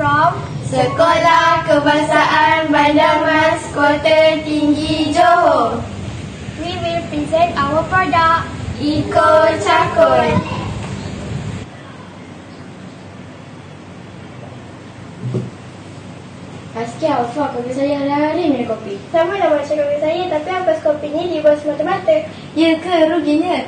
from Sekolah Kebangsaan Bandar Mas Kota Tinggi Johor. we will present our product. Iko Cakul. Askia, Alfa, kopi saya hari minum kopi. Sama nama macam kopi saya, tapi ampas kopi ni dibuat semata-mata. Ya ke ruginya?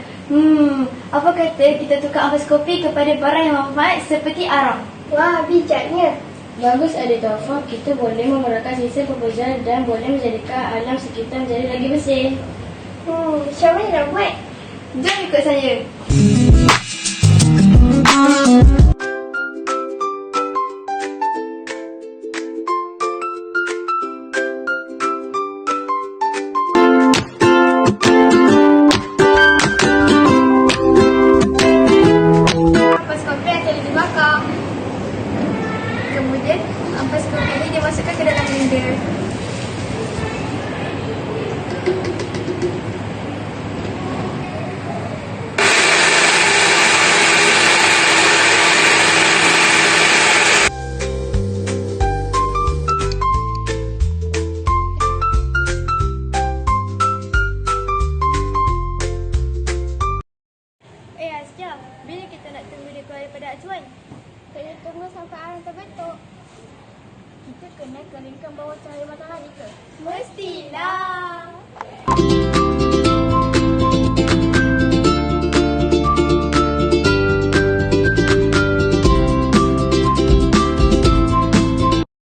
Apa kata kita tukar ampas kopi kepada barang yang manfaat seperti arang? Wah, bijaknya. Bagus ada Taufa, kita boleh memurahkan sisa proposal dan boleh menjadikan alam sekitar menjadi lagi bersih. Macam mana nak buat? Jom ikut saya. Ampas kopi akan dibakar. Kemudian, ampas kopi ini dimasukkan ke dalam blender. Askia, bila kita nak tunggu dia keluar daripada acuan? Kena tunggu sampai arang terbentuk. Kita kena keringkan bawah cahaya matahari ke? Mestilah.